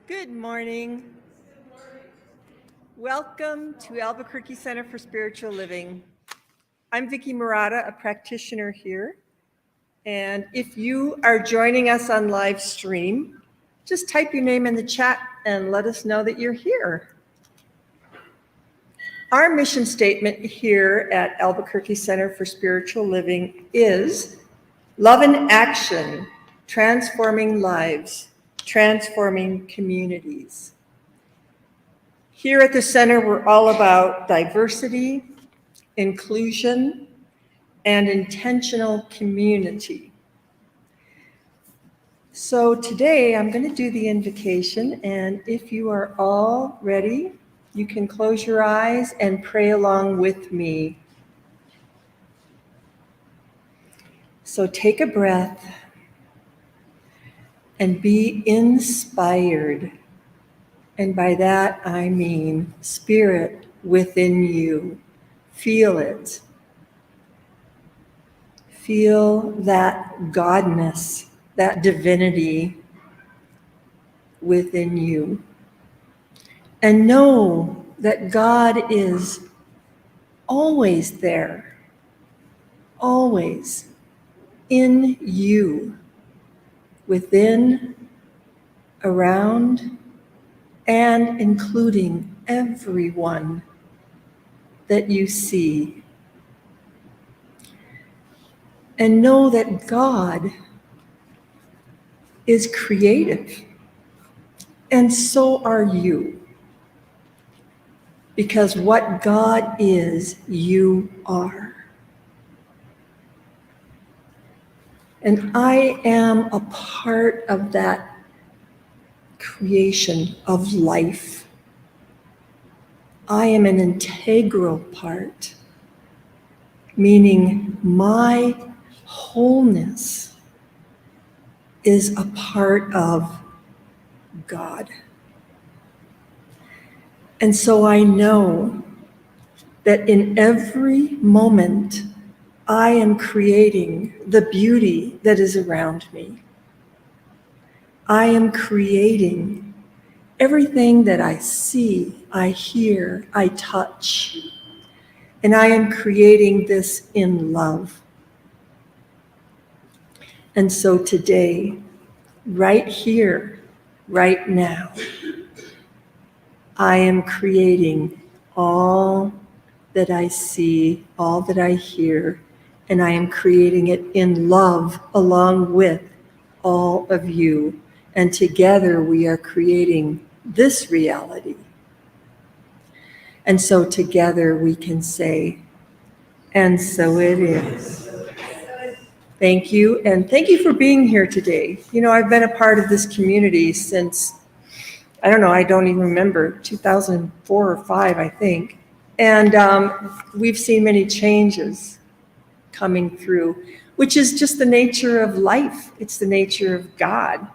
Good morning. Welcome to Albuquerque Center for Spiritual Living. I'm Vicki Murata, a practitioner here. And if you are joining us on live stream, just type your name in the chat and let us know that you're here. Our mission statement here at Albuquerque Center for Spiritual Living is love in action, transforming lives, transforming communities. Here at the center, we're all about diversity, inclusion, and intentional community. So today I'm going to do the invocation, and if you are all ready, you can close your eyes and pray along with me. So take a breath and be inspired. And by that, I mean spirit within you. Feel it. Feel that godness, that divinity within you. And know that God is always there, always in you, within, around, and including everyone that you see. And know that God is creative, and so are you. Because what God is, you are. And I am a part of that creation of life. I am an integral part, meaning my wholeness is a part of God. And so I know that in every moment, I am creating the beauty that is around me. I am creating everything that I see, I hear, I touch. And I am creating this in love. And so today, right here, right now, I am creating all that I see, all that I hear, and I am creating it in love along with all of you. And together we are creating this reality. And so together we can say, and so it is. Thank you, and thank you for being here today. You know, I've been a part of this community since, I don't even remember, 2004 or 5, I think. And we've seen many changes coming through, which is just the nature of life. It's the nature of God.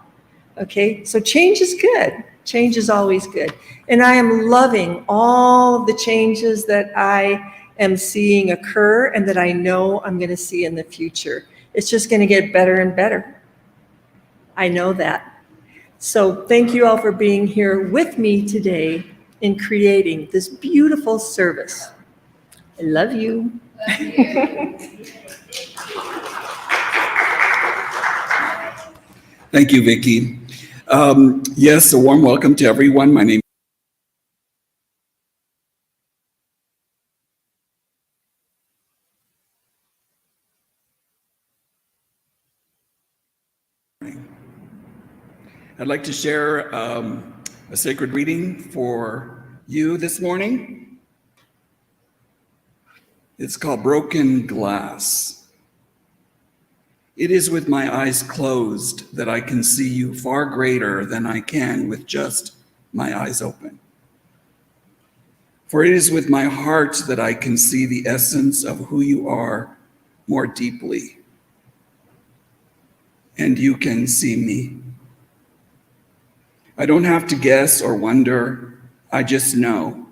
Okay, so change is good. Change is always good. And I am loving all of the changes that I am seeing occur and that I know I'm going to see in the future. It's just going to get better and better. I know that. So thank you all for being here with me today in creating this beautiful service. I love you. Love you. Thank you, Vicki. Yes, a warm welcome to everyone. My name I'd like to share a sacred reading for you this morning. It's called Broken Glass. It is with my eyes closed that I can see you far greater than I can with just my eyes open. For it is with my heart that I can see the essence of who you are more deeply. And you can see me. I don't have to guess or wonder, I just know.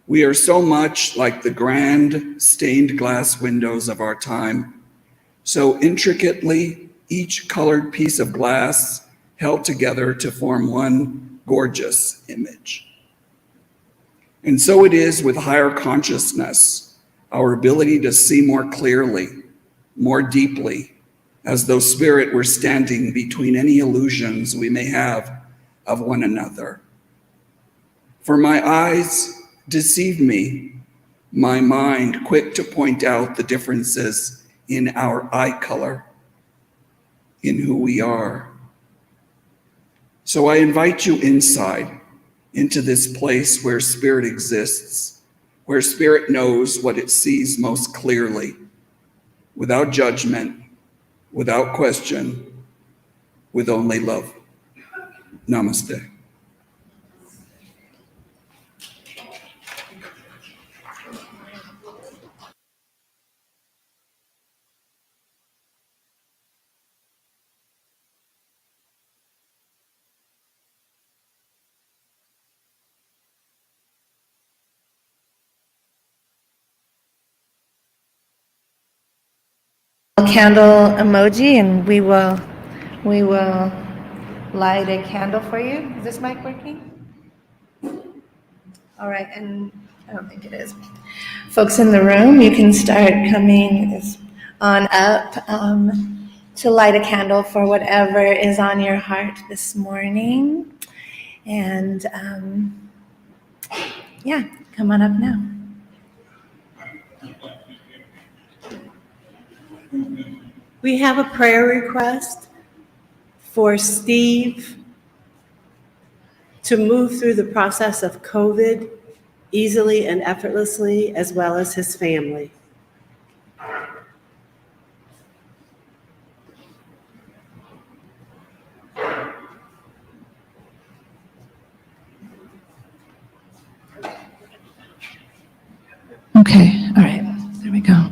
We are so much like the grand stained glass windows of our time, so intricately each colored piece of glass held together to form one gorgeous image. And so it is with higher consciousness, our ability to see more clearly, more deeply, as though spirit were standing between any illusions we may have of one another. For my eyes deceive me, my mind quick to point out the differences in our eye color, in who we are. So I invite you inside, into this place where spirit exists, where spirit knows what it sees most clearly, without judgment, without question, with only love. Namaste. Candle emoji, and we will light a candle for you. Is this mic working? All right, and I don't think it is. Folks in the room, you can start coming on up to light a candle for whatever is on your heart this morning. And yeah, come on up now. We have a prayer request for Steve to move through the process of COVID easily and effortlessly, as well as his family. Okay, all right, there we go.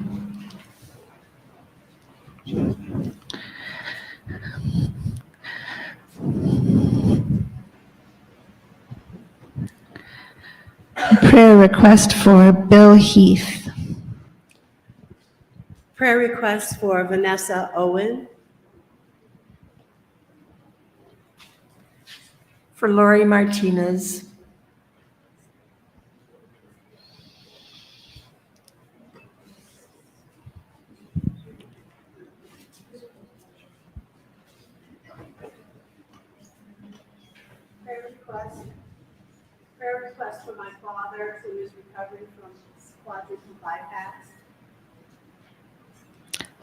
Prayer request for Bill Heath. Prayer request for Vanessa Owen, For Lori Martinez. prayer request for my father who is recovering from quadruple bypass.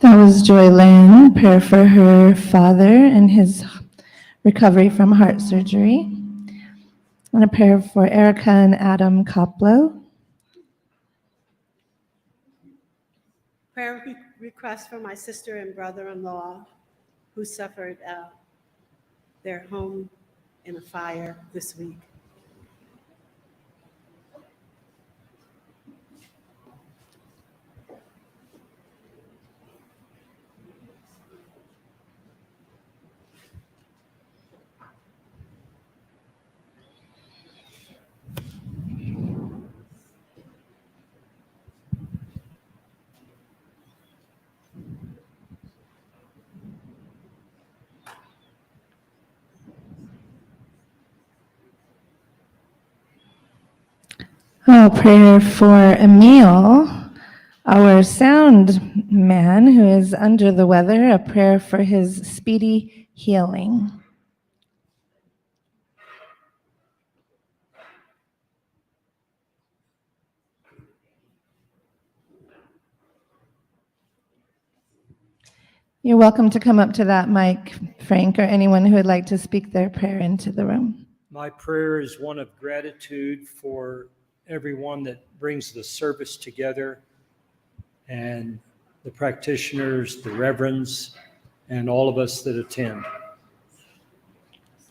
That was Joy Lynn, prayer for her father and his recovery from heart surgery. And a prayer for Erica and Adam Koplow. Prayer request for my sister and brother-in-law who suffered their home in a fire this week. Oh, prayer for Emil, our sound man who is under the weather, a prayer for his speedy healing. You're welcome to come up to that mic, Frank, or anyone who would like to speak their prayer into the room. My prayer is one of gratitude for everyone that brings the service together, and the practitioners, the reverends, and all of us that attend.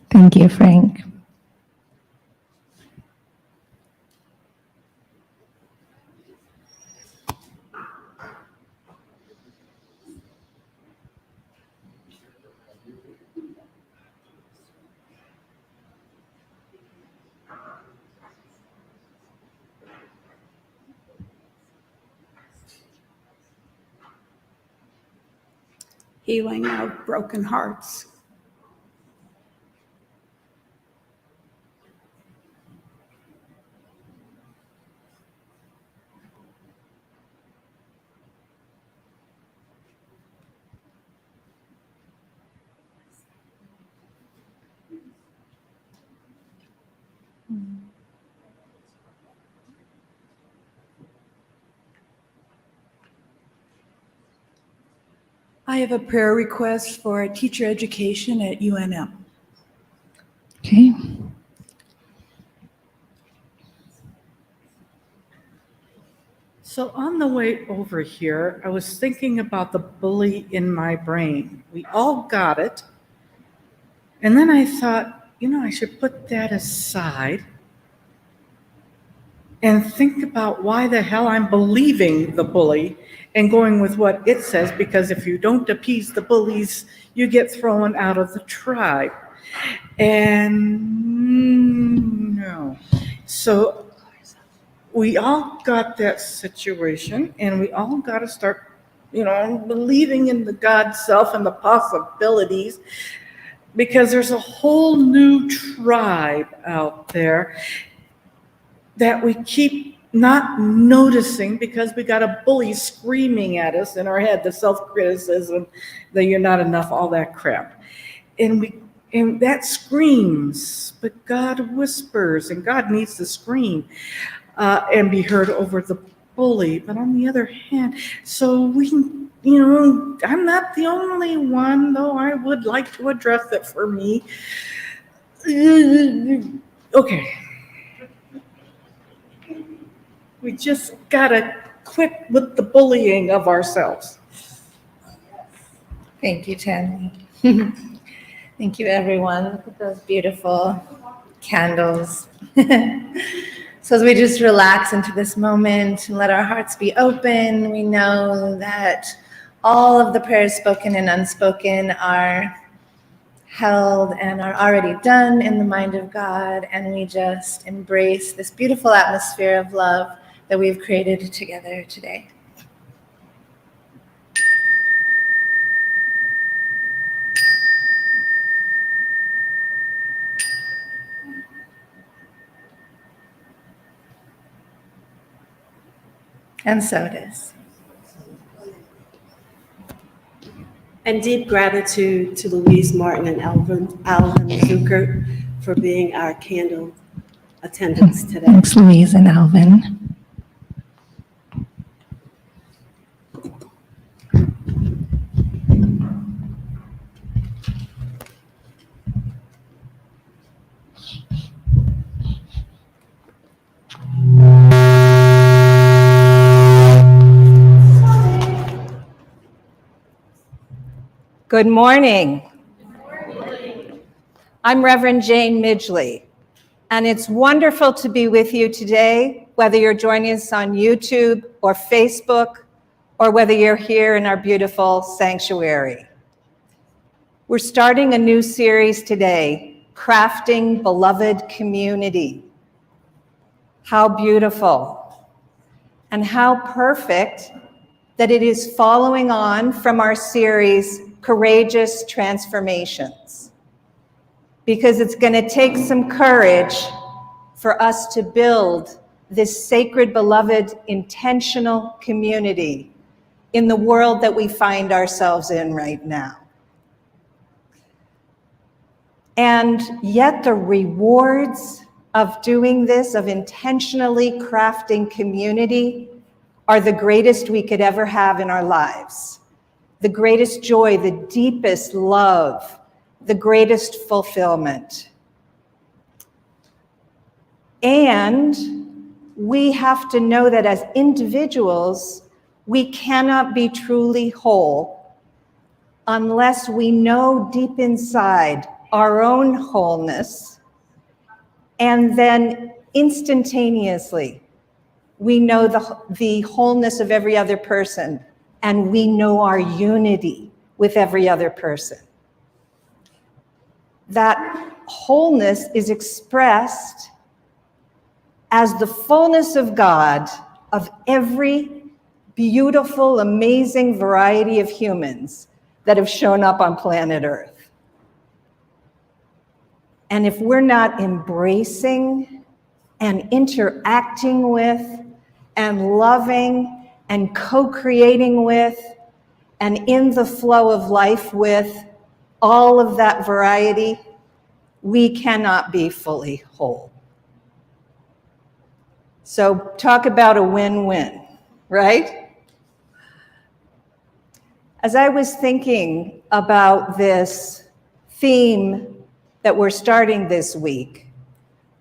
Thank you, Frank. Healing of broken hearts. I have a prayer request for teacher education at UNM. Okay. So on the way over here, I was thinking about the bully in my brain. We all got it. And then I thought, I should put that aside and think about why the hell I'm believing the bully and going with what it says, because if you don't appease the bullies, you get thrown out of the tribe. And no. So we all got that situation, and we all got to start, believing in the God self and the possibilities, because there's a whole new tribe out there that we keep not noticing because we got a bully screaming at us in our head, the self-criticism, that you're not enough, all that crap. And that screams, but God whispers, and God needs to scream and be heard over the bully. But on the other hand, so we can, I'm not the only one, though I would like to address it for me. Okay. We just gotta quit with the bullying of ourselves. Thank you, Tammy. Thank you, everyone. Look at those beautiful candles. So as we just relax into this moment and let our hearts be open, we know that all of the prayers spoken and unspoken are held and are already done in the mind of God, and we just embrace this beautiful atmosphere of love that we've created together today. And so it is. And deep gratitude to Louise Martin and Alvin Zucker for being our candle attendants today. Thanks, Louise and Alvin. Good morning. I'm Reverend Jane Midgley, and it's wonderful to be with you today, whether you're joining us on YouTube or Facebook, or whether you're here in our beautiful sanctuary. We're starting a new series today, Crafting Beloved Community. How beautiful and how perfect that it is following on from our series, Courageous Transformations, because it's going to take some courage for us to build this sacred, beloved, intentional community in the world that we find ourselves in right now. And yet the rewards of doing this, of intentionally crafting community, are the greatest we could ever have in our lives. The greatest joy, the deepest love, the greatest fulfillment. And we have to know that as individuals, we cannot be truly whole unless we know deep inside our own wholeness, and then instantaneously, we know the wholeness of every other person, and we know our unity with every other person. That wholeness is expressed as the fullness of God of every beautiful, amazing variety of humans that have shown up on planet Earth. And if we're not embracing and interacting with and loving and co-creating with and in the flow of life with all of that variety, we cannot be fully whole. So talk about a win-win, right? As I was thinking about this theme that we're starting this week,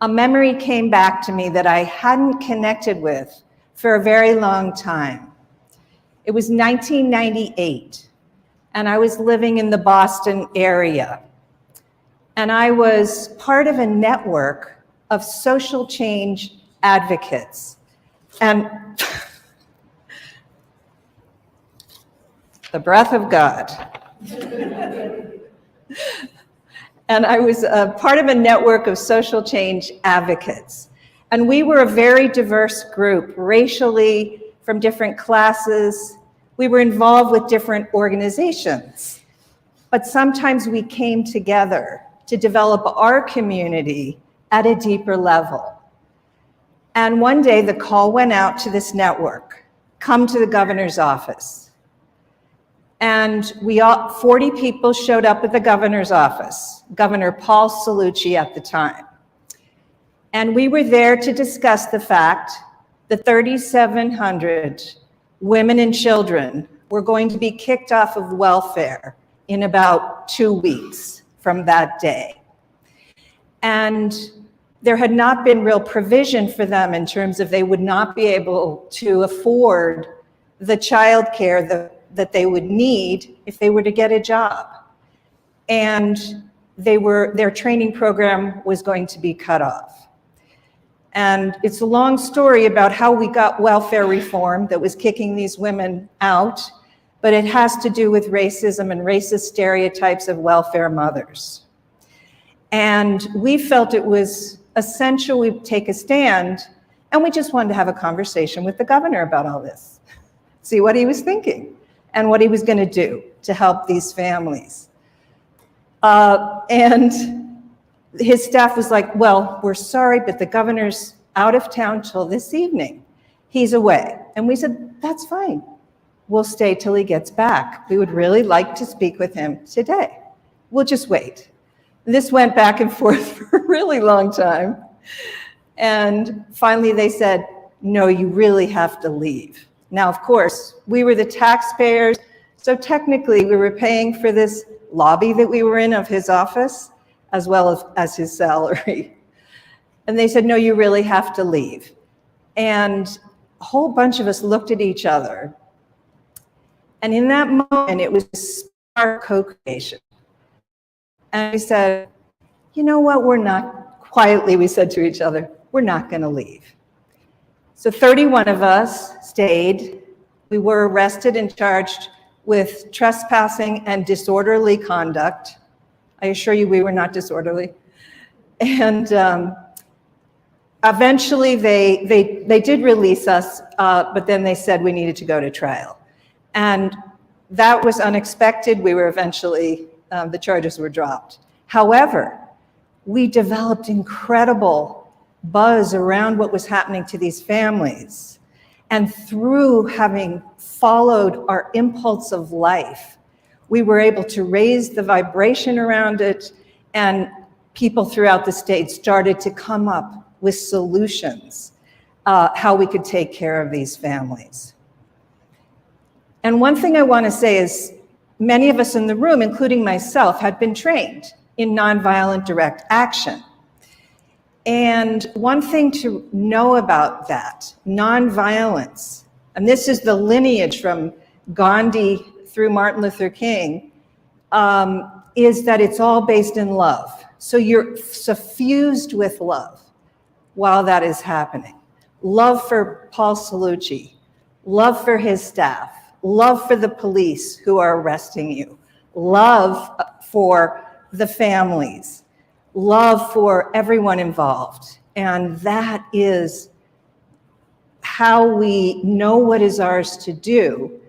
a memory came back to me that I hadn't connected with for a very long time. It was 1998, and I was living in the Boston area. And I was part of a network of social change advocates. And the breath of God. And I was part of a network of social change advocates. And we were a very diverse group, racially, from different classes. We were involved with different organizations. But sometimes we came together to develop our community at a deeper level. And one day the call went out to this network, come to the governor's office. And 40 people showed up at the governor's office, Governor Paul Cellucci at the time. And we were there to discuss the fact that 3,700 women and children were going to be kicked off of welfare in about 2 weeks from that day. And there had not been real provision for them in terms of they would not be able to afford the childcare that they would need if they were to get a job. And their training program was going to be cut off. And it's a long story about how we got welfare reform that was kicking these women out, but it has to do with racism and racist stereotypes of welfare mothers. And we felt it was essential we take a stand, and we just wanted to have a conversation with the governor about all this, see what he was thinking and what he was going to do to help these families. And his staff was like, well, we're sorry, but the governor's out of town till this evening. He's away. And we said, that's fine. We'll stay till he gets back. We would really like to speak with him today. We'll just wait. This went back and forth for a really long time. And finally they said, no, you really have to leave. Now, of course, we were the taxpayers, so technically we were paying for this lobby that we were in of his office, as well as his salary. And they said, no, you really have to leave. And a whole bunch of us looked at each other. And in that moment, it was our co-creation. And we said, you know what, quietly we said to each other, we're not gonna leave. So 31 of us stayed. We were arrested and charged with trespassing and disorderly conduct. I assure you we were not disorderly. And eventually they did release us, but then they said we needed to go to trial. And that was unexpected. We were eventually, the charges were dropped. However, we developed incredible buzz around what was happening to these families. And through having followed our impulse of life, we were able to raise the vibration around it, and people throughout the state started to come up with solutions, how we could take care of these families. And one thing I want to say is many of us in the room, including myself, had been trained in nonviolent direct action. And one thing to know about that, nonviolence, and this is the lineage from Gandhi through Martin Luther King, is that it's all based in love. So you're suffused with love while that is happening. Love for Paul Cellucci, love for his staff, love for the police who are arresting you, love for the families, love for everyone involved. And that is how we know what is ours to do,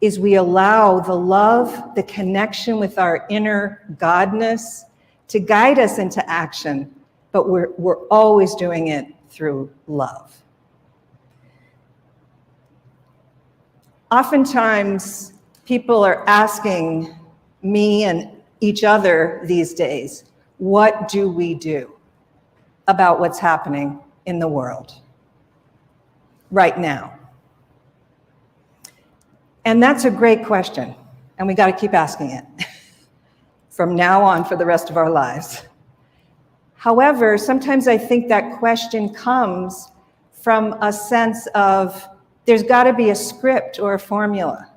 is we allow the love, the connection with our inner godness to guide us into action, but we're always doing it through love. Oftentimes, people are asking me and each other these days, what do we do about what's happening in the world right now? And that's a great question. and we got to keep asking it from now on for the rest of our lives. However, sometimes I think that question comes from a sense of there's got to be a script or a formula.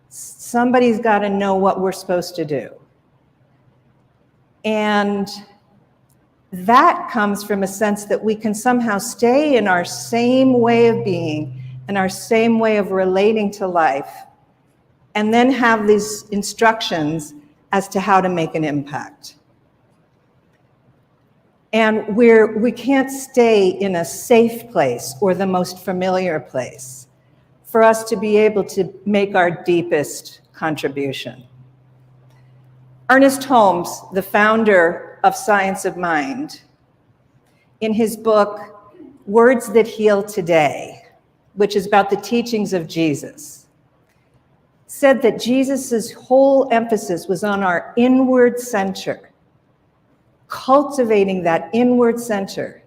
Somebody's got to know what we're supposed to do. And that comes from a sense that we can somehow stay in our same way of being and our same way of relating to life, and then have these instructions as to how to make an impact. And we can't stay in a safe place or the most familiar place for us to be able to make our deepest contribution. Ernest Holmes, the founder of Science of Mind, in his book, Words That Heal Today, which is about the teachings of Jesus, said that Jesus's whole emphasis was on our inward center, cultivating that inward center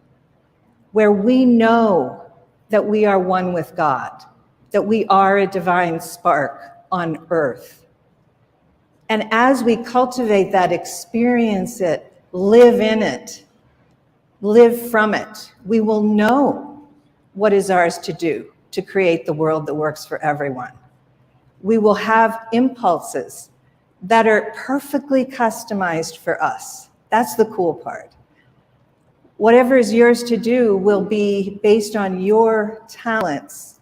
where we know that we are one with God, that we are a divine spark on earth. And as we cultivate that, experience it, live in it, live from it, we will know what is ours to do to create the world that works for everyone. We will have impulses that are perfectly customized for us. That's the cool part. Whatever is yours to do will be based on your talents,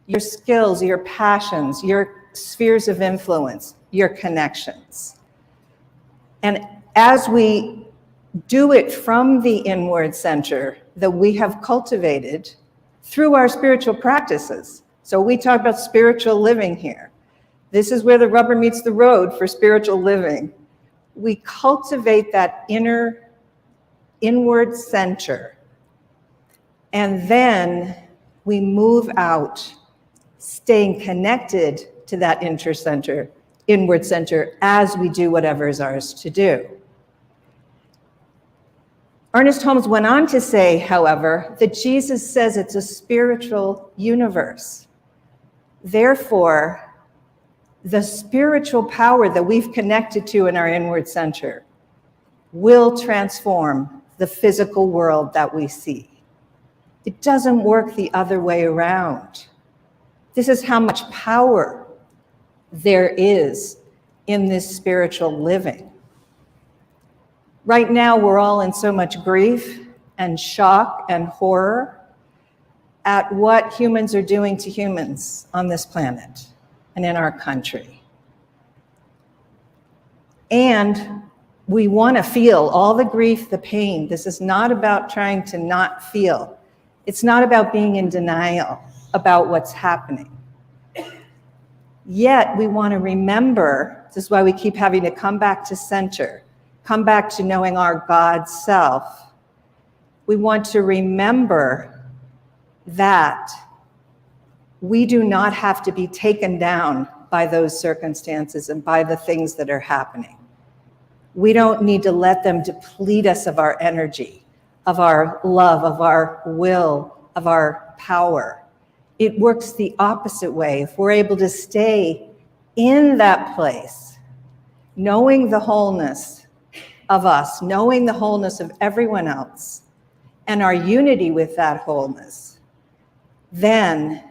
your skills, your passions, your spheres of influence, your connections. And as we do it from the inward center that we have cultivated through our spiritual practices. So we talk about spiritual living here. This is where the rubber meets the road for spiritual living. We cultivate that inward center, and then we move out, staying connected to that inward center as we do whatever is ours to do. Ernest Holmes went on to say, however, that Jesus says it's a spiritual universe. Therefore, the spiritual power that we've connected to in our inward center will transform the physical world that we see. It doesn't work the other way around. This is how much power there is in this spiritual living. Right now, we're all in so much grief and shock and horror at what humans are doing to humans on this planet and in our country. And we want to feel all the grief, the pain. This is not about trying to not feel. It's not about being in denial about what's happening. Yet we want to remember, this is why we keep having to come back to center, come back to knowing our God self. We want to remember that we do not have to be taken down by those circumstances and by the things that are happening. We don't need to let them deplete us of our energy, of our love, of our will, of our power. It works the opposite way. If we're able to stay in that place, knowing the wholeness of us, knowing the wholeness of everyone else, and our unity with that wholeness, then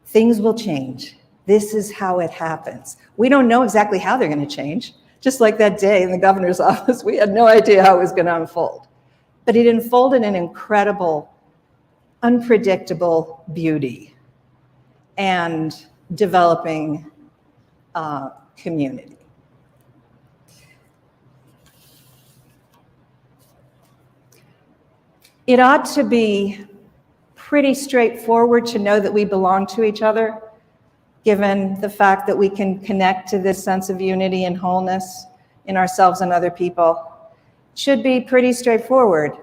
things will change. This is how it happens. We don't know exactly how they're going to change. Just like that day in the governor's office, we had no idea how it was going to unfold. But it unfolded in incredible, unpredictable beauty and developing community. It ought to be pretty straightforward to know that we belong to each other, given the fact that we can connect to this sense of unity and wholeness in ourselves and other people. It should be pretty straightforward,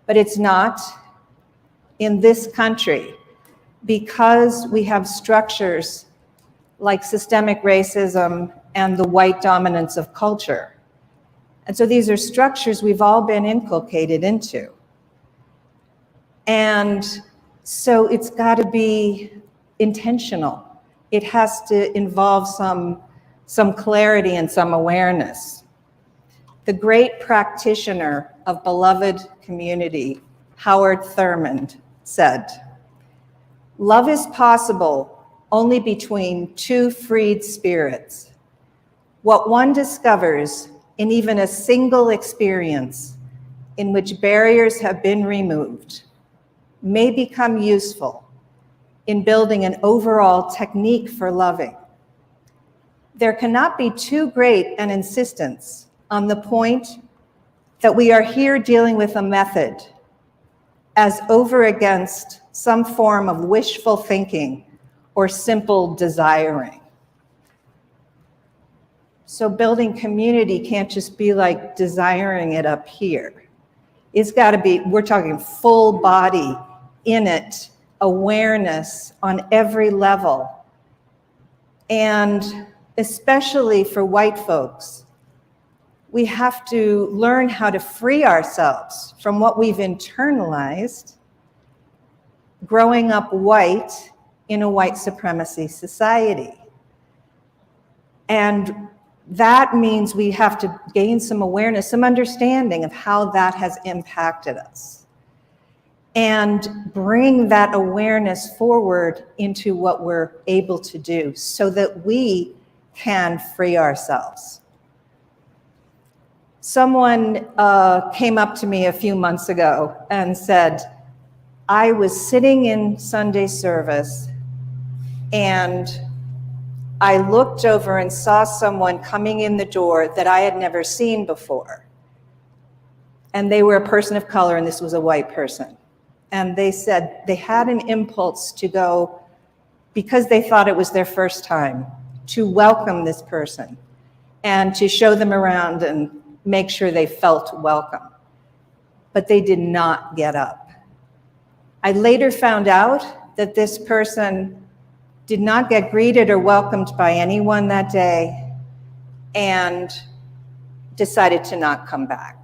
but it's not in this country because we have structures like systemic racism and the white dominance of culture. And so these are structures we've all been inculcated into. And so it's got to be intentional. It has to involve some some clarity and some awareness. The great practitioner of beloved community, Howard Thurman, said, "Love is possible only between two freed spirits. What one discovers in even a single experience in which barriers have been removed may become useful in building an overall technique for loving. There cannot be too great an insistence on the point that we are here dealing with a method as over against some form of wishful thinking or simple desiring." So building community can't just be like desiring it up here. It's got to be, we're talking full body in it, awareness on every level. And especially for white folks, we have to learn how to free ourselves from what we've internalized growing up white in a white supremacy society. And that means we have to gain some awareness, some understanding of how that has impacted us, and bring that awareness forward into what we're able to do so that we can free ourselves. Someone came up to me a few months ago and said, "I was sitting in Sunday service and I looked over and saw someone coming in the door that I had never seen before. And they were a person of color, and this was a white person. And they said they had an impulse to go, because they thought it was their first time, to welcome this person and to show them around and make sure they felt welcome. But they did not get up. I later found out that this person did not get greeted or welcomed by anyone that day and decided to not come back.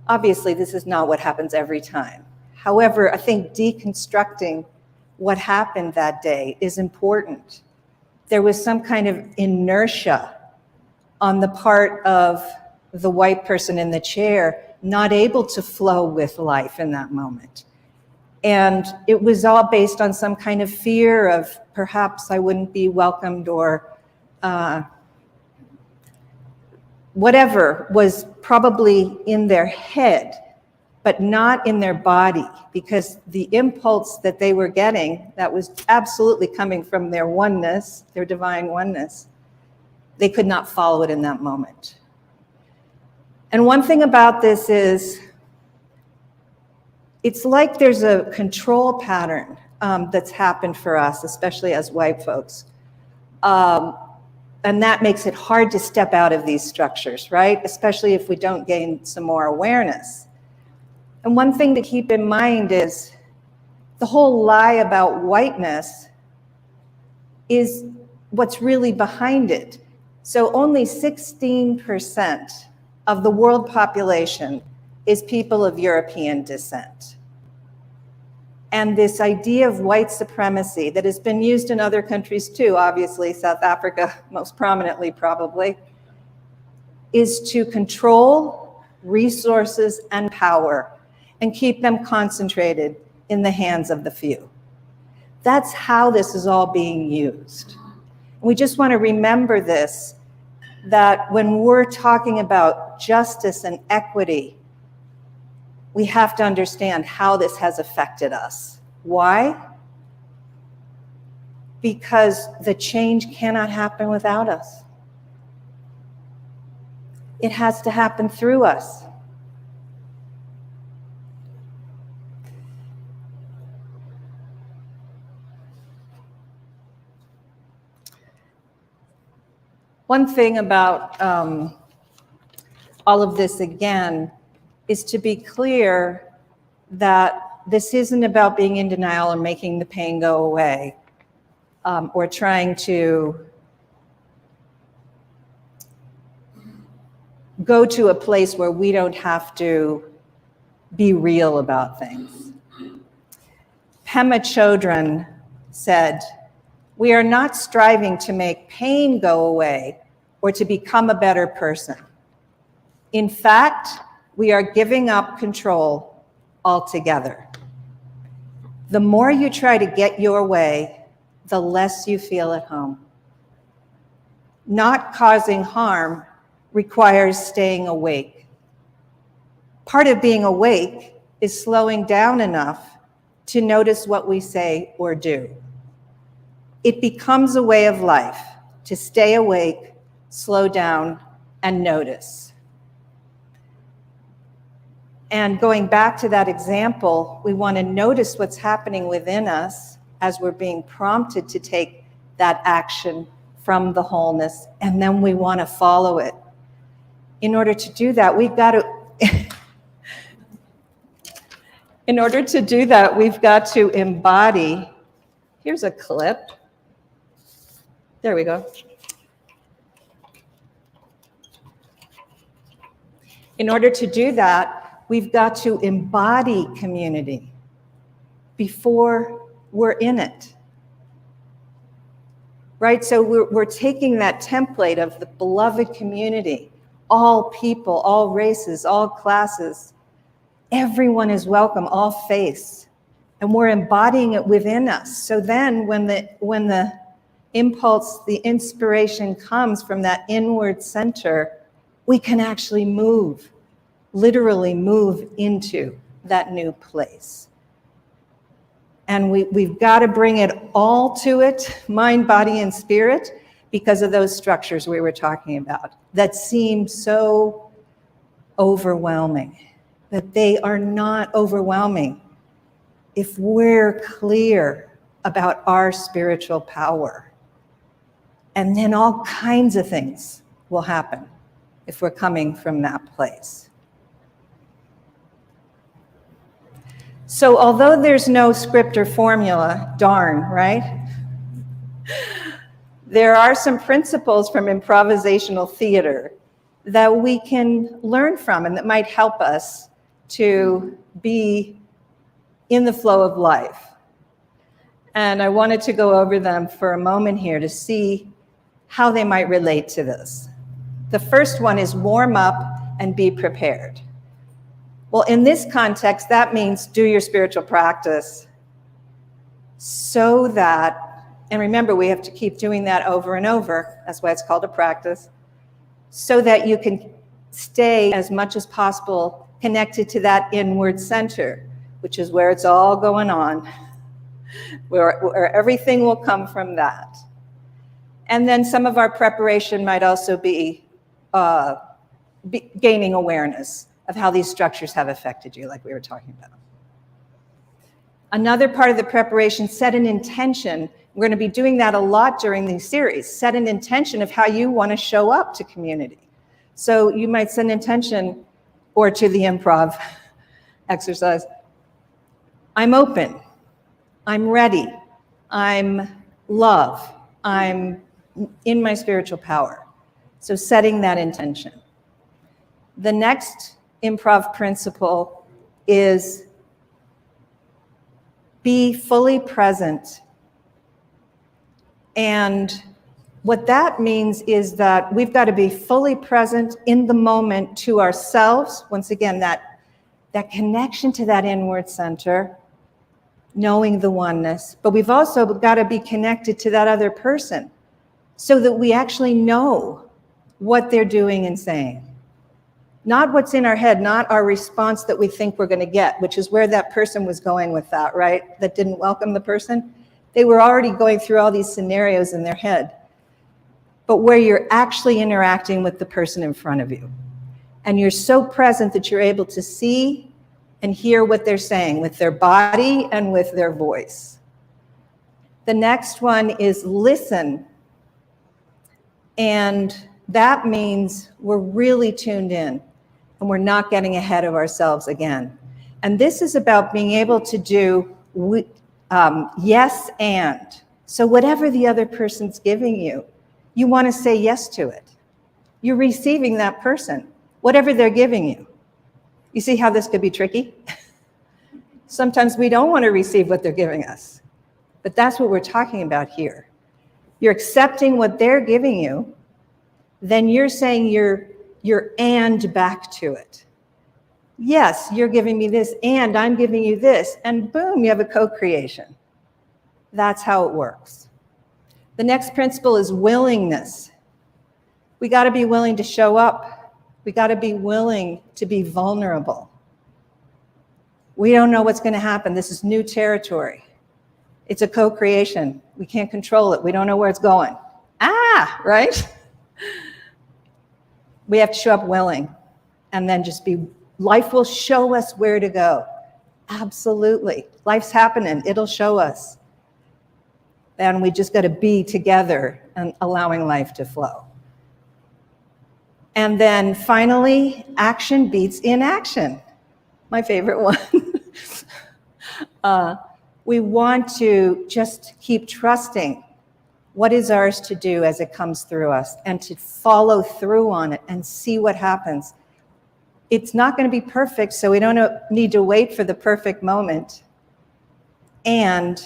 Obviously, this is not what happens every time. However, I think deconstructing what happened that day is important. There was some kind of inertia on the part of the white person in the chair, not able to flow with life in that moment. And it was all based on some kind of fear of perhaps I wouldn't be welcomed, or whatever was probably in their head, but not in their body, because the impulse that they were getting, that was absolutely coming from their oneness, their divine oneness, they could not follow it in that moment. And one thing about this is, it's like there's a control pattern that's happened for us, especially as white folks. And that makes it hard to step out of these structures, right? Especially if we don't gain some more awareness. And one thing to keep in mind is the whole lie about whiteness is what's really behind it. So only 16% of the world population is people of European descent. And this idea of white supremacy that has been used in other countries too, obviously South Africa most prominently probably, is to control resources and power and keep them concentrated in the hands of the few. That's how this is all being used. We just want to remember this, that when we're talking about justice and equity, we have to understand how this has affected us. Why? Because the change cannot happen without us. It has to happen through us. One thing about all of this, again, is to be clear that this isn't about being in denial or making the pain go away, or trying to go to a place where we don't have to be real about things. Pema Chodron said, We are not striving to make pain go away or to become a better person. In fact, we are giving up control altogether. The more you try to get your way, the less you feel at home. Not causing harm requires staying awake. Part of being awake is slowing down enough to notice what we say or do. It becomes a way of life to stay awake, slow down, and notice. And going back to that example, we want to notice what's happening within us as we're being prompted to take that action from the wholeness, and then we want to follow it. In order to do that, we've got to embody. Here's a clip. There we go. In order to do that, we've got to embody community before we're in it. Right? So we're taking that template of the beloved community, all people, all races, all classes. Everyone is welcome, all faiths. And we're embodying it within us. So then when the impulse, the inspiration comes from that inward center, we can actually move, literally move into that new place. And we've got to bring it all to it, mind, body, and spirit, because of those structures we were talking about that seem so overwhelming. But they are not overwhelming if we're clear about our spiritual power. And then all kinds of things will happen if we're coming from that place. So although there's no script or formula, darn, right? There are some principles from improvisational theater that we can learn from and that might help us to be in the flow of life. And I wanted to go over them for a moment here to see how they might relate to this. The first one is warm up and be prepared. Well, in this context, that means do your spiritual practice so that, and remember, we have to keep doing that over and over. That's why it's called a practice, so that you can stay as much as possible connected to that inward center, which is where it's all going on, where everything will come from that. And then some of our preparation might also be gaining awareness of how these structures have affected you, like we were talking about. Another part of the preparation, set an intention. We're going to be doing that a lot during these series. Set an intention of how you want to show up to community. So you might set an intention, or to the improv exercise, I'm open, I'm ready, I'm love, I'm in my spiritual power. So setting that intention. The next improv principle is be fully present. And what that means is that we've got to be fully present in the moment to ourselves. Once again, that connection to that inward center, knowing the oneness, but we've also got to be connected to that other person so that we actually know what they're doing and saying. Not what's in our head, not our response that we think we're going to get, which is where that person was going with that, right? That didn't welcome the person. They were already going through all these scenarios in their head. But where you're actually interacting with the person in front of you. And you're so present that you're able to see and hear what they're saying with their body and with their voice. The next one is listen. And that means we're really tuned in and we're not getting ahead of ourselves again. And this is about being able to do yes and. So whatever the other person's giving you, you want to say yes to it. You're receiving that person, whatever they're giving you. You see how this could be tricky? Sometimes we don't want to receive what they're giving us, but that's what we're talking about here. you're accepting what they're giving you, then you're saying you're and back to it. Yes, you're giving me this, and I'm giving you this, and boom, you have a co-creation. That's how it works. The next principle is willingness. We got to be willing to show up. We got to be willing to be vulnerable. We don't know what's going to happen. This is new territory. It's a co-creation. We can't control it. We don't know where it's going. Right? We have to show up willing, and then just be, life will show us where to go. Absolutely. Life's happening. It'll show us. And we just got to be together and allowing life to flow. And then finally, action beats inaction. My favorite one. We want to just keep trusting what is ours to do as it comes through us, and to follow through on it and see what happens. It's not going to be perfect, so we don't need to wait for the perfect moment. And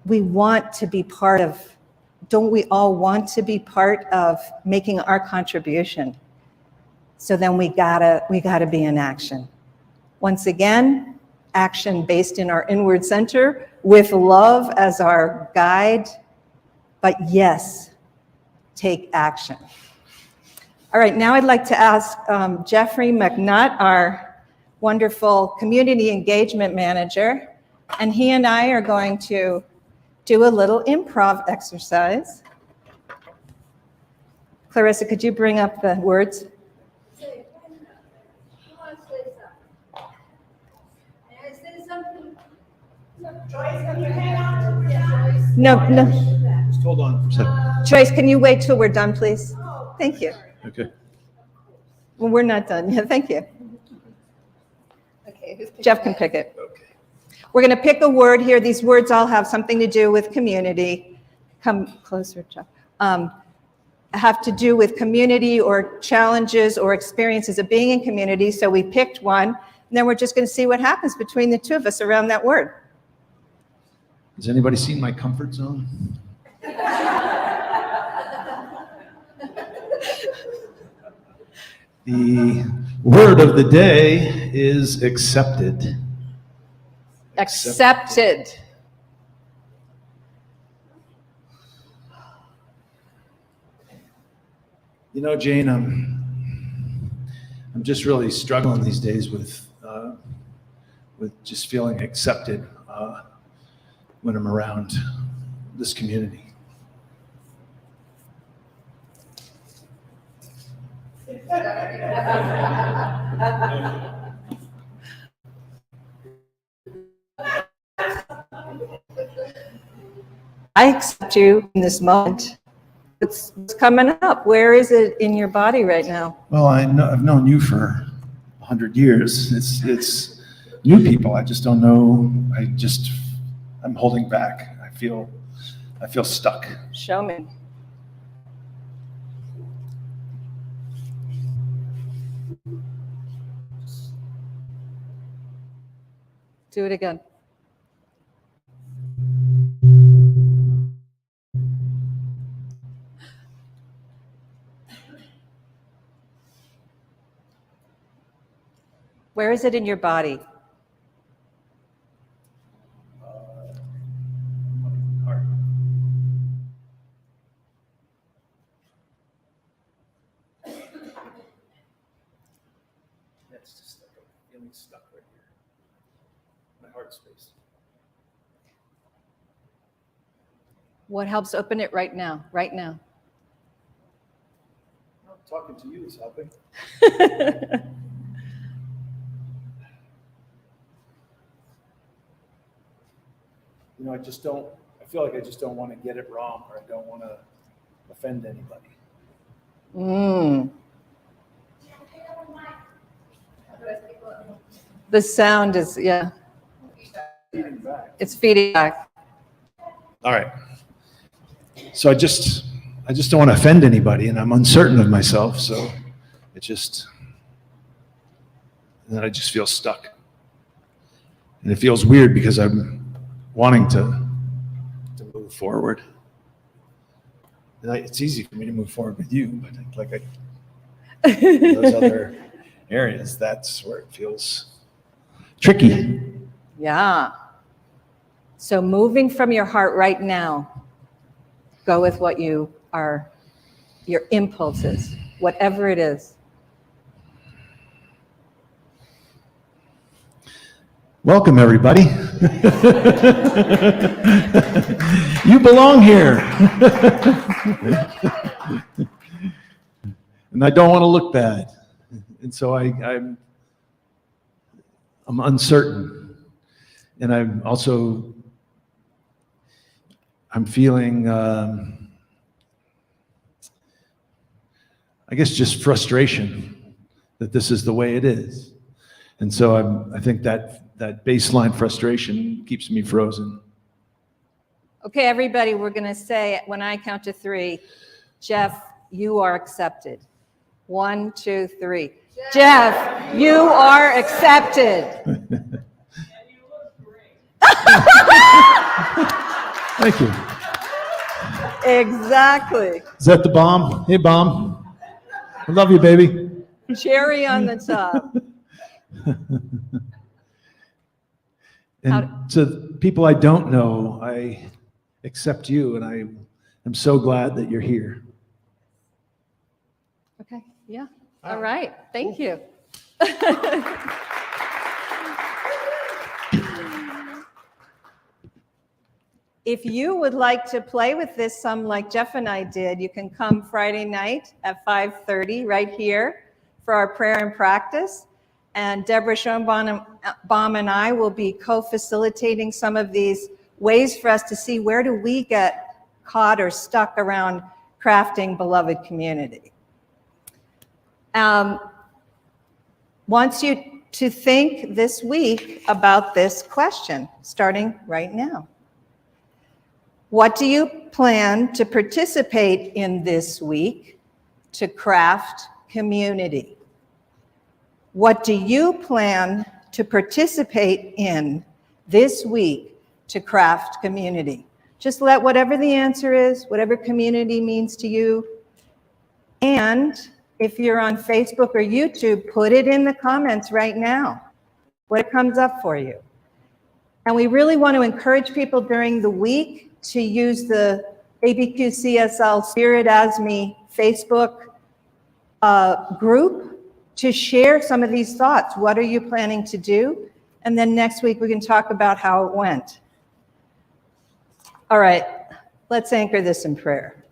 we want to be part of, don't we all want to be part of making our contribution? So then we gotta be in action. Once again, action based in our inward center with love as our guide. But yes, take action. All right, now I'd like to ask Jeffrey McNutt, our wonderful community engagement manager, and he and I are going to do a little improv exercise. Clarissa, could you bring up the words? No. Just hold on for a second. Joyce, can you wait till we're done, please? Thank you. Okay. Well, we're not done yet. Thank you. Okay, Jeff can pick it. Okay. We're going to pick a word here. These words all have something to do with community. Come closer, Jeff. Have to do with community or challenges or experiences of being in community. So we picked one, and then we're just going to see what happens between the two of us around that word. Has anybody seen my comfort zone? The word of the day is accepted. Accepted. You know, Jane, I'm just really struggling these days with just feeling accepted when I'm around this community. I accept you in this moment. It's coming up. Where is it in your body right now? Well, I've known you for 100 years. It's new people. I just don't know. I'm holding back. I feel stuck. Show me. Do it again. Where is it in your body? Heart. That's just like I'm feeling stuck right here. My heart space. What helps open it right now? Right now. Talking to you is helping. You know, I feel like I just don't want to get it wrong, or I don't want to offend anybody. The sound is, yeah. Feeding back. It's feeding back. All right. So I just don't want to offend anybody, and I'm uncertain of myself, so and then I just feel stuck. And it feels weird because I'm wanting to move forward. it's easy for me to move forward with you, but those other areas, that's where it feels tricky. Yeah. So moving from your heart right now, go with what you are, your impulses, whatever it is. Welcome, everybody. You belong here. And I don't want to look bad. And so I'm uncertain. And I'm feeling, I guess, just frustration that this is the way it is. And so I think that baseline frustration keeps me frozen. Okay, everybody, we're going to say, when I count to 3, Jeff, you are accepted. 1, 2, 3. Jeff, you are accepted. Thank you. Exactly. Is that the bomb? Hey, bomb. I love you, baby. Cherry on the top. And to people I don't know, I accept you, and I am so glad that you're here. Okay, yeah. All right. Thank you. If you would like to play with this some like Jeff and I did, you can come Friday night at 5:30 right here for our prayer and practice. And Deborah Schoenbaum and I will be co-facilitating some of these ways for us to see where do we get caught or stuck around crafting beloved community. Wants you to think this week about this question, starting right now. What do you plan to participate in this week to craft community? What do you plan to participate in this week to craft community? Just let whatever the answer is, whatever community means to you. And if you're on Facebook or YouTube, put it in the comments right now, what comes up for you. And we really want to encourage people during the week to use the ABQCSL Spirit As Me Facebook group to share some of these thoughts. What are you planning to do? And then next week we can talk about how it went. All right, let's anchor this in prayer.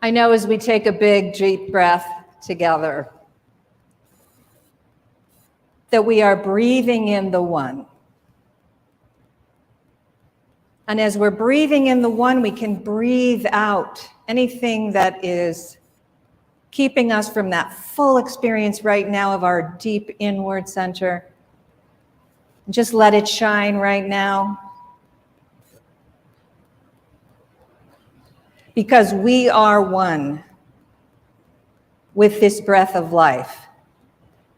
I know as we take a big, deep breath together that we are breathing in the one. And as we're breathing in the one, we can breathe out anything that is keeping us from that full experience right now of our deep inward center. Just let it shine right now. Because we are one with this breath of life.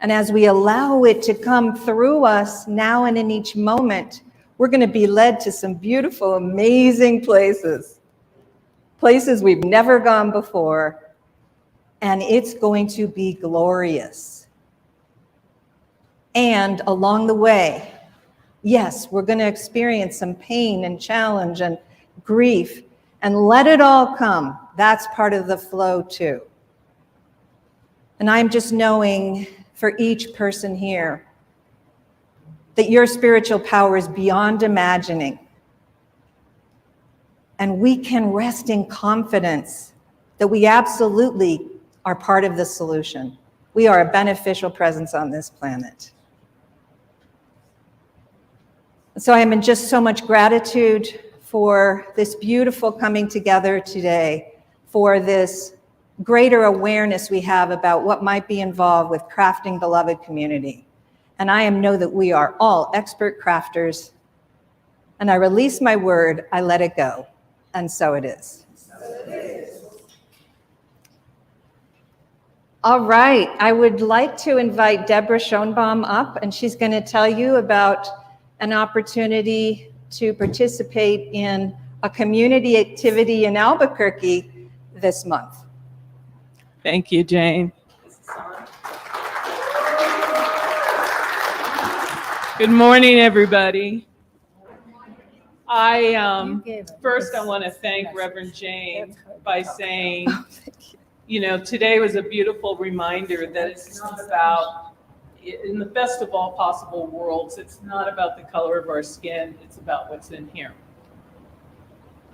And as we allow it to come through us now and in each moment, we're going to be led to some beautiful, amazing places. Places we've never gone before. And it's going to be glorious. And along the way, yes, we're going to experience some pain and challenge and grief. And let it all come. That's part of the flow too. And I'm just knowing for each person here that your spiritual power is beyond imagining. And we can rest in confidence that we absolutely are part of the solution. We are a beneficial presence on this planet. So I am in just so much gratitude for this beautiful coming together today, for this greater awareness we have about what might be involved with crafting beloved community. And I know that we are all expert crafters. And I release my word, I let it go. And so it is. All right, I would like to invite Deborah Schoenbaum up, and she's going to tell you about an opportunity to participate in a community activity in Albuquerque this month. Thank you, Jane. Good morning, everybody. First I want to thank Reverend Jane by saying, you know, today was a beautiful reminder that it's not about, in the best of all possible worlds, it's not about the color of our skin, it's about what's in here.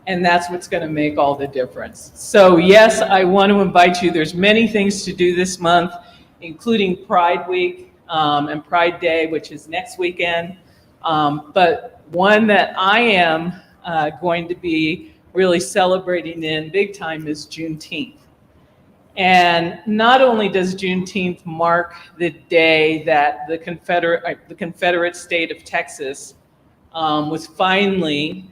And that's what's going to make all the difference. So yes, I want to invite you. There's many things to do this month, including Pride Week and Pride Day, which is next weekend. But one that I am going to be really celebrating in big time is Juneteenth. And not only does Juneteenth mark the day that the Confederate state of Texas was finally,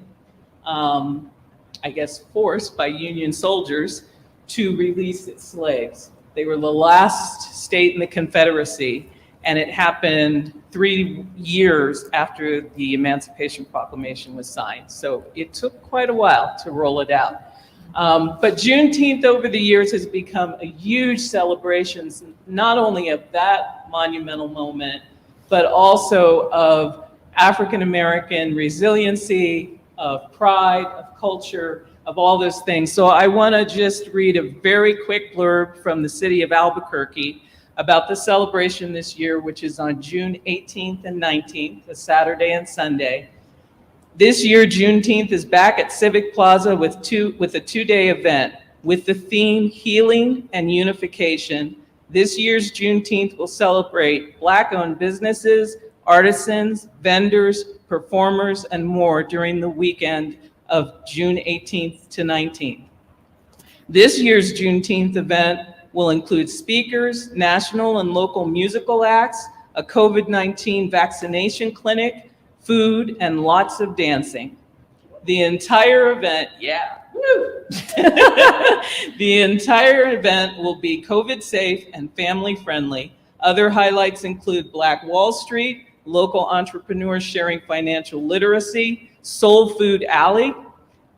I guess, forced by Union soldiers to release its slaves. They were the last state in the Confederacy, and it happened 3 years after the Emancipation Proclamation was signed. So it took quite a while to roll it out. But Juneteenth over the years has become a huge celebration, not only of that monumental moment, but also of African American resiliency, of pride, of culture, of all those things. So I want to just read a very quick blurb from the city of Albuquerque about the celebration this year, which is on June 18th and 19th, a Saturday and Sunday. This year, Juneteenth is back at Civic Plaza with a two-day event with the theme Healing and Unification. This year's Juneteenth will celebrate Black-owned businesses, artisans, vendors, performers, and more during the weekend of June 18th to 19th. This year's Juneteenth event will include speakers, national and local musical acts, a COVID-19 vaccination clinic, food, and lots of dancing. The entire event, the entire event will be COVID safe and family friendly. Other highlights include Black Wall Street, local entrepreneurs sharing financial literacy, Soul Food Alley,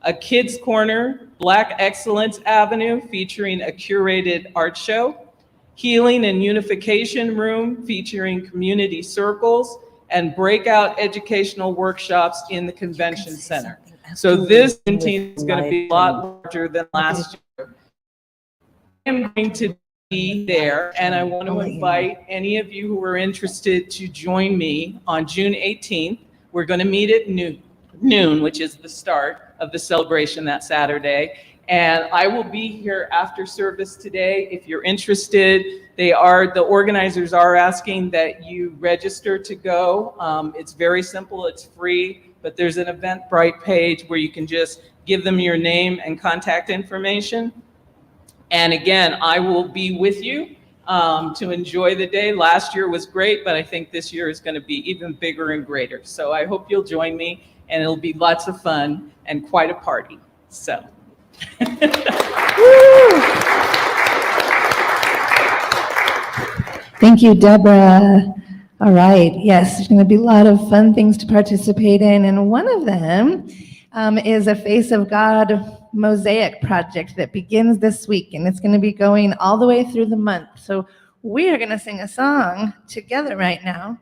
a kids corner, Black Excellence Avenue featuring a curated art show, Healing and Unification Room featuring community circles, and breakout educational workshops in the convention center. So this Juneteenth is going to be a lot larger than last year. I'm going to be there, and I want to invite any of you who are interested to join me on June 18th. We're going to meet at noon, which is the start of the celebration that Saturday. And I will be here after service today. If you're interested, the organizers are asking that you register to go. It's very simple, it's free, but there's an Eventbrite page where you can just give them your name and contact information. And again, I will be with you to enjoy the day. Last year was great, but I think this year is going to be even bigger and greater. So I hope you'll join me, and it'll be lots of fun and quite a party. So. Thank you, Deborah. All right, yes, there's going to be a lot of fun things to participate in, and one of them is a Face of God mosaic project that begins this week, and it's going to be going all the way through the month. So we are going to sing a song together right now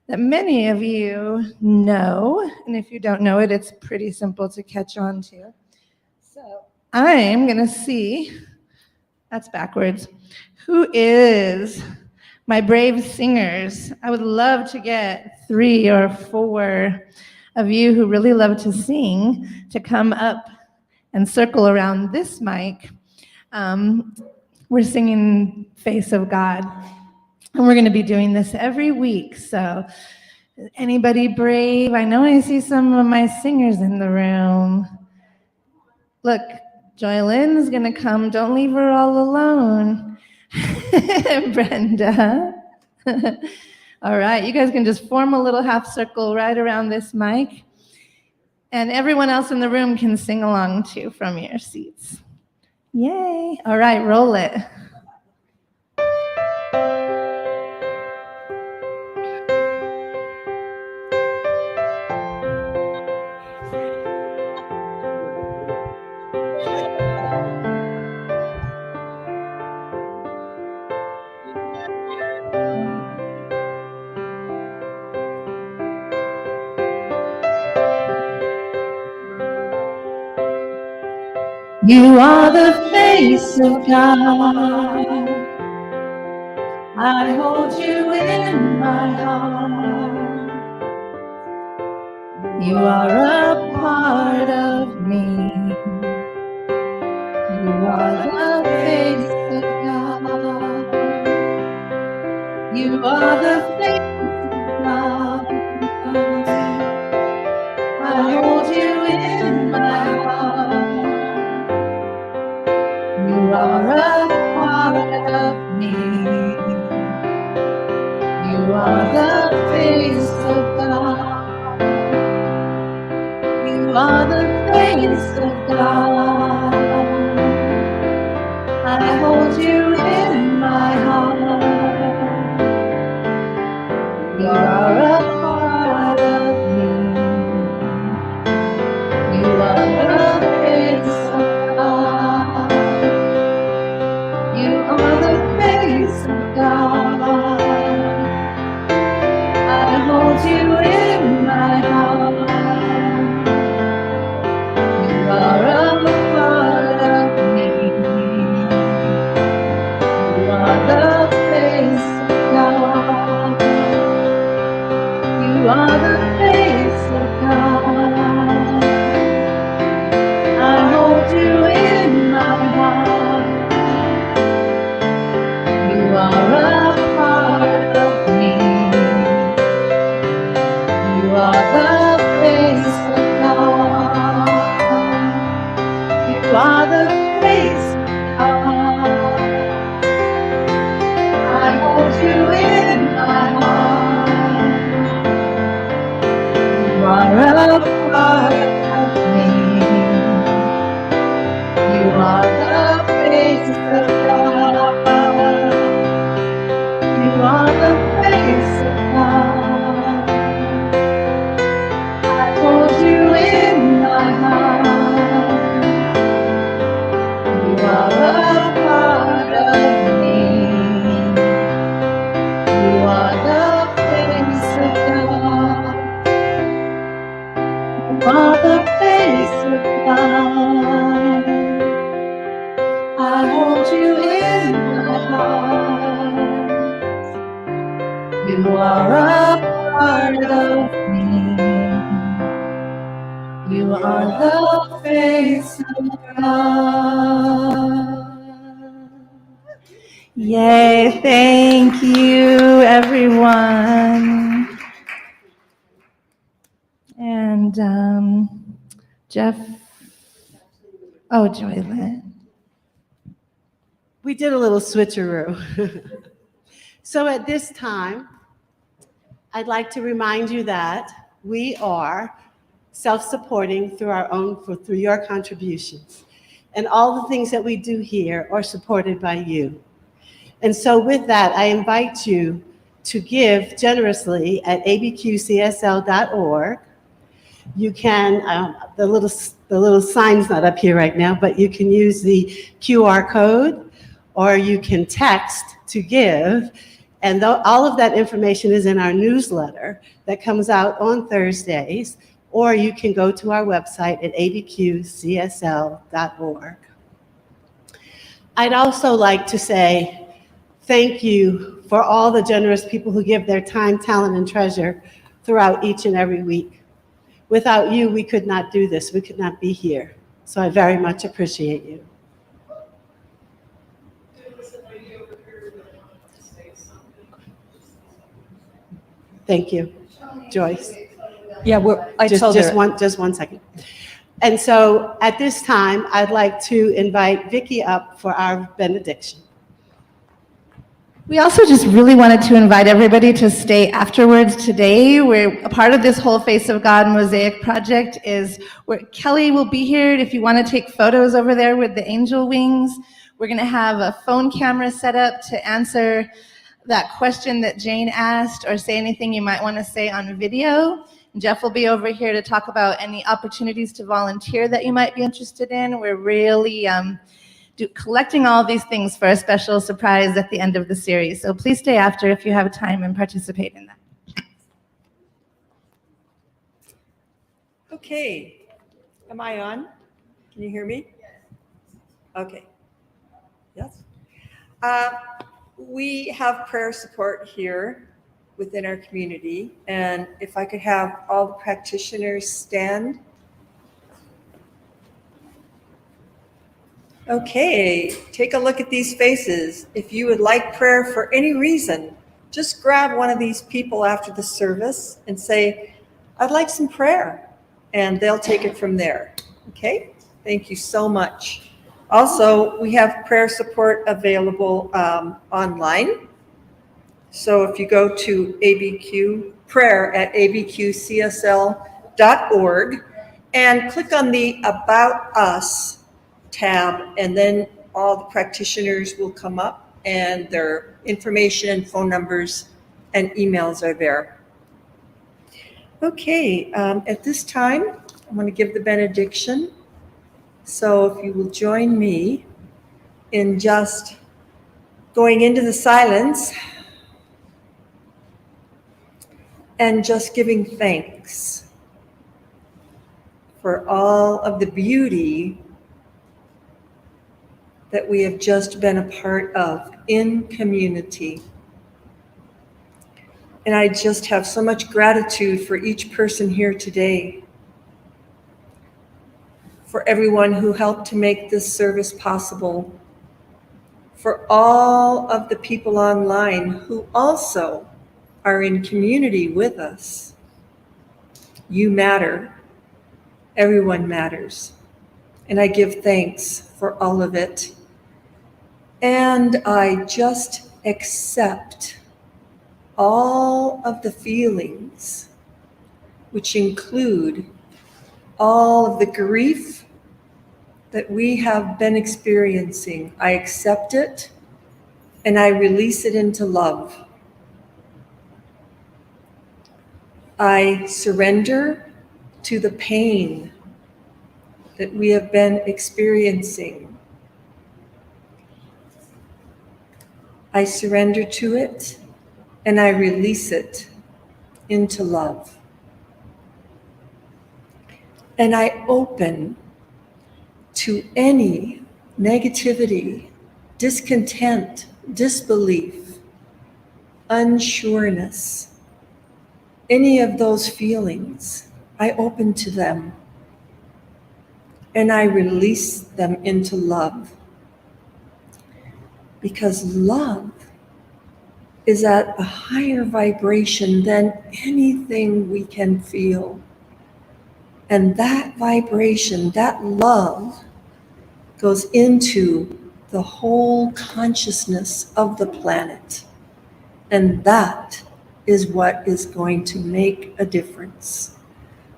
that many of you know, and if you don't know it, it's pretty simple to catch on to. So I'm going to see, that's backwards, who is my brave singers. I would love to get 3 or 4 of you who really love to sing to come up and circle around this mic. We're singing Face of God, and we're going to be doing this every week. So anybody brave? I know I see some of my singers in the room. Look, Joylyn's going to come. Don't leave her all alone. Brenda. All right, you guys can just form a little half circle right around this mic. And everyone else in the room can sing along too from your seats. Yay. All right, roll it. You are the face of God. I hold you in my heart. You are a part of me. You are the face of God. You are the face of God. I hold you in my heart. You are a part of me. You are the face of God. You are the face of God. I hold you in my heart. You are a part of me. You are the face of God. You are the face of God. I hold you in my heart. You are a part of me. You are the face of God. You are the face of God. I hold you in my heart. You are a part of me. You are the face of God. You are the face of God. I hold you in my heart. You are a part of me. You are the face of God. You are the face of God. I hold you in my heart. You are a part of me. You are the face of God. You are the face of God. I hold you in my heart. You are a part of me. You are the face of God. Yay, thank you, everyone. And Jeff, Joylyn. We did a little switcheroo. So at this time, I'd like to remind you that we are self-supporting through your contributions. And all the things that we do here are supported by you. And so with that, I invite you to give generously at abqcsl.org. You can, the little sign's not up here right now, but you can use the QR code, or you can text to give. And all of that information is in our newsletter that comes out on Thursdays, or you can go to our website at abqcsl.org. I'd also like to say thank you for all the generous people who give their time, talent, and treasure throughout each and every week. Without you, we could not do this. We could not be here. So I very much appreciate you. Thank you, Joyce. Yeah, I told her. Just one second. And so at this time, I'd like to invite Vicki up for our benediction. We also just really wanted to invite everybody to stay afterwards today. We're a part of this whole Face of God Mosaic project is where Kelly will be here if you want to take photos over there with the angel wings. We're going to have a phone camera set up to answer that question that Jane asked or say anything you might want to say on video. Jeff will be over here to talk about any opportunities to volunteer that you might be interested in. We're really collecting all these things for a special surprise at the end of the series. So please stay after if you have time and participate in that. Okay, am I on? Can you hear me? Okay. Yes. We have prayer support here within our community, and if I could have all the practitioners stand. Okay, take a look at these faces. If you would like prayer for any reason, just grab one of these people after the service and say, I'd like some prayer, and they'll take it from there. Okay, thank you so much. Also, we have prayer support available online. So if you go to prayer@abqcsl.org and click on the About Us tab, and then all the practitioners will come up and their information, phone numbers, and emails are there. Okay, at this time, I'm going to give the benediction. So if you will join me in just going into the silence and just giving thanks for all of the beauty that we have just been a part of in community. And I just have so much gratitude for each person here today, for everyone who helped to make this service possible, for all of the people online who also are in community with us. You matter. Everyone matters. And I give thanks for all of it. And I just accept all of the feelings, which include all of the grief that we have been experiencing. I accept it and I release it into love. I surrender to the pain that we have been experiencing. I surrender to it and I release it into love. And I open to any negativity, discontent, disbelief, unsureness, any of those feelings. I open to them and I release them into love. Because love is at a higher vibration than anything we can feel. And that vibration, that love, goes into the whole consciousness of the planet. And that is what is going to make a difference.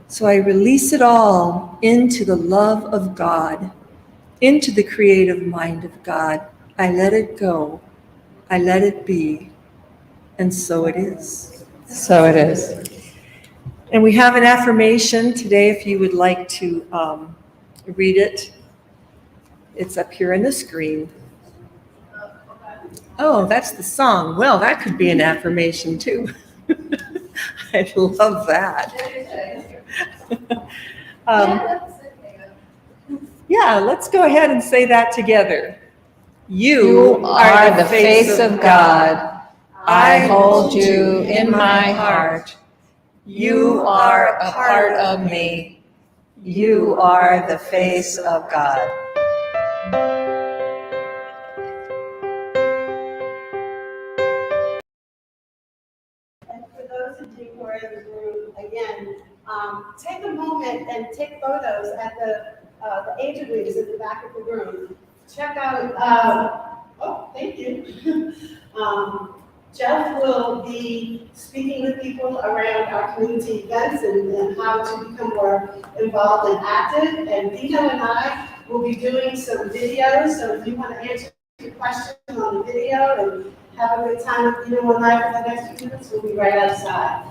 So I release it all into the love of God, into the creative mind of God. I let it go. I let it be. And so it is. So it is. And we have an affirmation today if you would like to read it. It's up here on the screen. Oh, that's the song. Well, that could be an affirmation too. I love that. Yeah, let's go ahead and say that together. You are the face of God. I hold you in my heart. You are a part of me. You are the face of God. And for those of you who are in the room, again, take a moment and take photos at the aged leaders at the back of the room. Check out, oh, thank you. Jeff will be speaking with people around our community events and how to become more involved and active. And Dino and I will be doing some videos. So if you want to answer your question on the video and Have a good time in one life for the next few minutes. We'll be right outside.